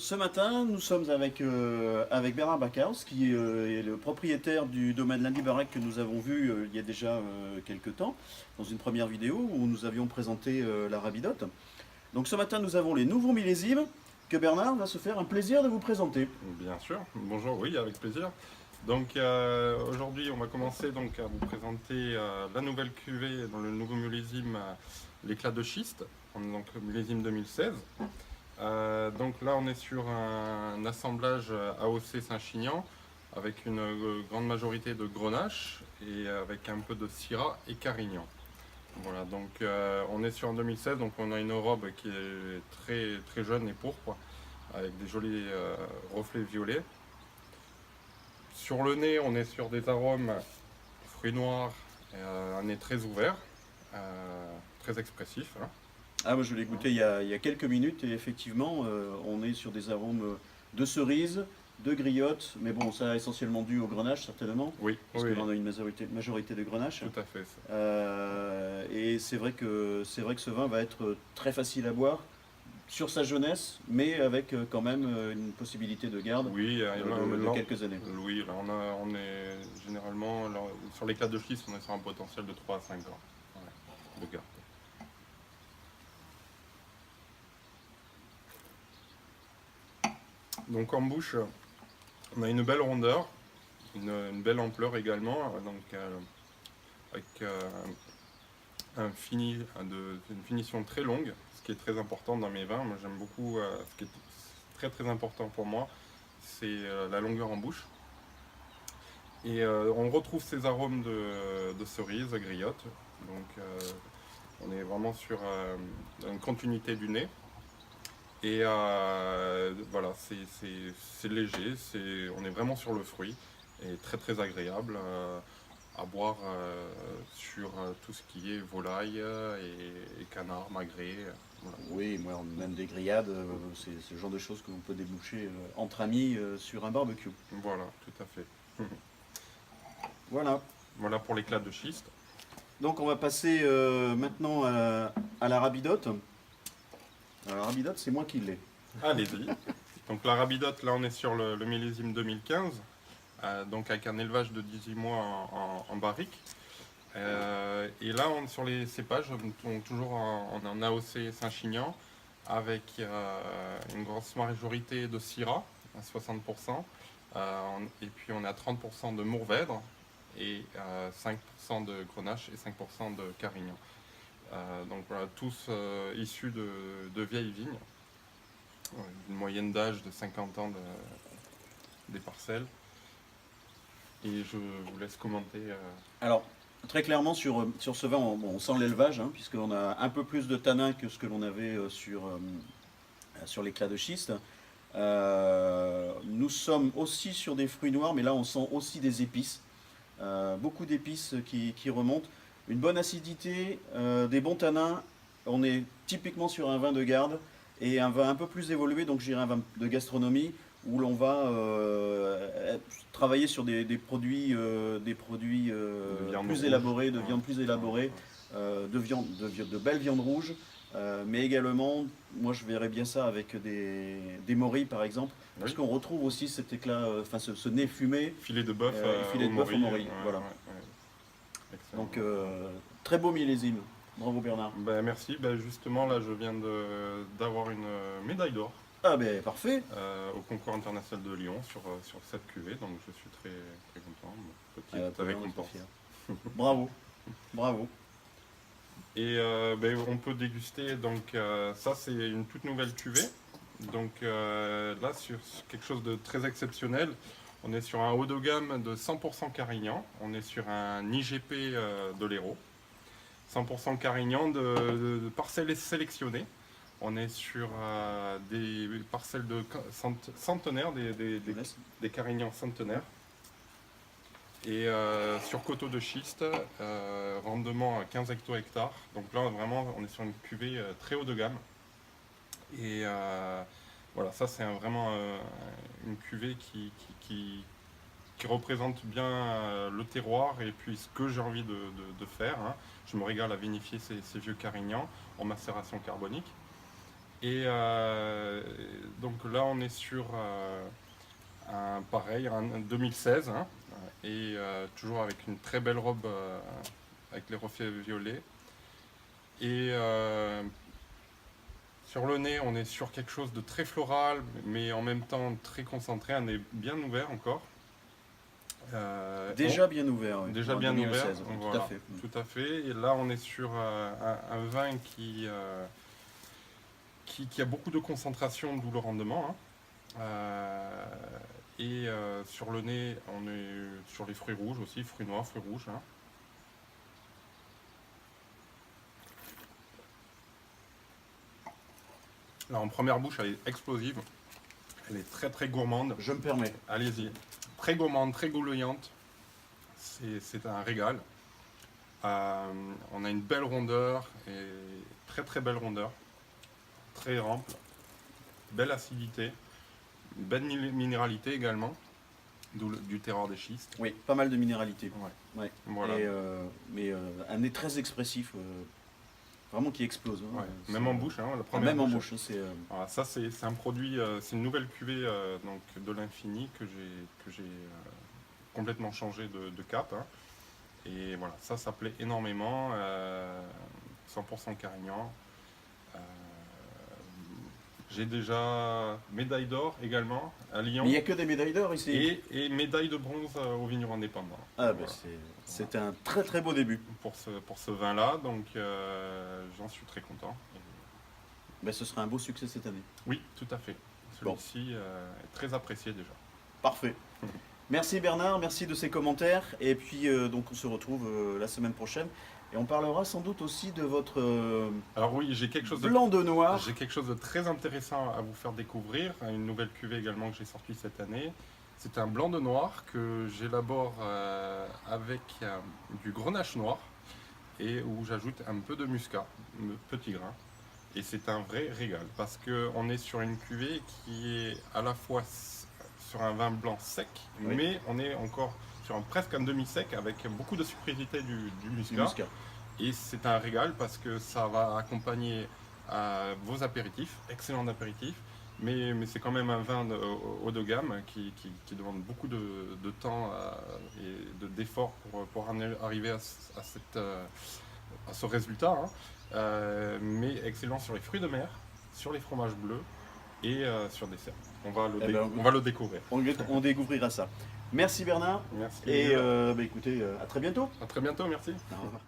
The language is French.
Ce matin, nous sommes avec Bernard Backhaus, qui est le propriétaire du domaine Lundi Baraque que nous avons vu il y a déjà quelques temps, dans une première vidéo où nous avions présenté la Rabidote. Donc ce matin, nous avons les nouveaux millésimes que Bernard va se faire un plaisir de vous présenter. Bien sûr, bonjour, oui, avec plaisir. Donc aujourd'hui, on va commencer donc à vous présenter la nouvelle cuvée dans le nouveau millésime, l'éclat de schiste, donc le millésime 2016. Donc là, on est sur un assemblage AOC Saint-Chinian avec une grande majorité de Grenache et avec un peu de Syrah et Carignan. Voilà, donc on est sur un 2016, donc on a une robe qui est très jeune et pourpre, avec des jolis reflets violets. Sur le nez, on est sur des arômes fruits noirs, un nez très ouvert, très expressif. Hein. Ah, moi je l'ai goûté il y a quelques minutes et effectivement, on est sur des arômes de cerise, de griotte, mais bon, ça essentiellement dû au grenache certainement, Oui, parce oui, que l'on a une majorité de grenache. tout à fait. Et c'est vrai que ce vin va être très facile à boire sur sa jeunesse, mais avec quand même une possibilité de garde Oui, de quelques années. oui, là on est généralement, là, sur l'éclat de schiste, on est sur un potentiel de 3 à 5 ans de garde. Donc en bouche, on a une belle rondeur, une belle ampleur également, donc avec une finition très longue, ce qui est très important dans mes vins. Moi j'aime beaucoup, ce qui est très important pour moi, c'est la longueur en bouche. Et on retrouve ces arômes de cerise, de griotte. Donc on est vraiment sur une continuité du nez. Et voilà, c'est léger, on est vraiment sur le fruit et très agréable à boire sur tout ce qui est volaille et canard, magret. Voilà. Oui, moi, même des grillades, c'est le genre de choses que l'on peut déboucher entre amis sur un barbecue. Voilà, tout à fait. Voilà. Voilà pour l'éclat de schiste. Donc on va passer maintenant à la rabidote. Alors, la rabidote, c'est moi qui l'ai. Allez-y. Donc la rabidote, là on est sur le millésime 2015, donc avec un élevage de 18 mois en barrique. Et là on est sur les cépages, on est toujours en AOC Saint-Chinian, avec une grosse majorité de Syrah, à 60%, et puis on est à 30% de Mourvèdre, et 5% de Grenache et 5% de Carignan. Donc voilà, tous issus de vieilles vignes. Une moyenne d'âge de 50 ans des parcelles. Et je vous laisse commenter. Alors, très clairement, sur ce vin, on sent l'élevage, hein, puisqu'on a un peu plus de tanin que ce que l'on avait sur l'éclat de schiste. Nous sommes aussi sur des fruits noirs, mais là, on sent aussi des épices. Beaucoup d'épices qui remontent. Une bonne acidité, des bons tanins. On est typiquement sur un vin de garde et un vin un peu plus évolué, donc je dirais un vin de gastronomie où l'on va travailler sur des produits, plus élaborés, de viande plus élaborée, de belles viandes rouges, mais également, moi je verrais bien ça avec des morilles par exemple, parce Oui, qu'on retrouve aussi cet éclat, enfin ce nez fumé, filet de bœuf filet au de bœuf au mori. morille, Ouais, voilà. ouais. Excellent. Donc très beau millésime. Bravo Bernard. Ben, merci. Ben, justement, là, je viens d'avoir une médaille d'or Ah ben parfait. au concours international de Lyon sur cette cuvée. Donc, je suis très content. Ah, la Petite première, on est récompense. fier. Bravo, bravo. Et ben, on peut déguster, donc ça c'est une toute nouvelle cuvée. Donc là sur quelque chose de très exceptionnel, on est sur un haut de gamme de 100% Carignan, on est sur un IGP de l'Hérault, 100% Carignan de parcelles sélectionnées. On est sur des parcelles de centenaires, Jeunesse. des Carignans centenaires. Et sur coteaux de schiste, rendement à 15 hecto-hectares. Donc là, vraiment, on est sur une cuvée très haut de gamme. Et voilà, ça, c'est vraiment une cuvée qui représente bien le terroir et puis ce que j'ai envie de faire. Hein. Je me régale à vinifier ces vieux carignans en macération carbonique. Et donc là, on est sur un 2016, hein, et toujours avec une très belle robe avec les reflets violets. Et sur le nez, on est sur quelque chose de très floral, mais en même temps très concentré, un nez bien ouvert encore. Déjà bien ouvert, oui, Déjà en bien 2016, ouvert, tout voilà, à fait. tout à fait. Et là, on est sur un vin qui a beaucoup de concentration, d'où le rendement, hein. Et sur le nez, on est sur les fruits rouges aussi, fruits noirs, fruits rouges, hein. Là, en première bouche, elle est explosive. Elle est très très gourmande. Je me permets. Allez-y. Très gourmande, très gouloyante. C'est un régal. On a une belle rondeur, et très très belle rondeur. Très ample. Belle acidité. Une belle minéralité également. D'où du terroir des schistes. Oui, pas mal de minéralité. Ouais. Ouais. Voilà. Mais un nez très expressif, vraiment qui explose, hein. Ouais. Même en bouche, hein, la Ah, première même en bouche. bouche, c'est Voilà, ça c'est un produit, c'est une nouvelle cuvée donc de l'Infini que j'ai complètement changé de cap, hein. Et voilà, ça plaît énormément. 100% Carignan. J'ai déjà médaille d'or également à Lyon. Mais il n'y a que des médailles d'or ici. Et médaille de bronze au vigneron indépendant. Ah, Voilà. c'est un très très beau début. Pour ce vin-là, donc j'en suis très content. Ben, ce sera un beau succès cette année. Oui, tout à fait. Celui-ci est très apprécié déjà. Parfait. Merci Bernard, merci de ces commentaires. Et puis donc on se retrouve la semaine prochaine. Et on parlera sans doute aussi de votre Alors oui, j'ai quelque chose blanc de noir. J'ai quelque chose de très intéressant à vous faire découvrir. Une nouvelle cuvée également que j'ai sortie cette année. C'est un blanc de noir que j'élabore avec du grenache noir et où j'ajoute un peu de muscat, petit grain. Et c'est un vrai régal parce qu'on est sur une cuvée qui est à la fois sur un vin blanc sec, Oui. mais on est encore sur presque un demi-sec avec beaucoup de sucrosité du muscat. Et c'est un régal parce que ça va accompagner vos apéritifs, excellents apéritifs, mais c'est quand même un vin haut de gamme qui demande beaucoup de temps et d'efforts pour arriver à ce résultat, hein. Mais excellent sur les fruits de mer, sur les fromages bleus et sur le dessert. On va le découvrir. On découvrira ça. Merci Bernard. Merci. Et écoutez, à très bientôt. À très bientôt, merci. Au revoir.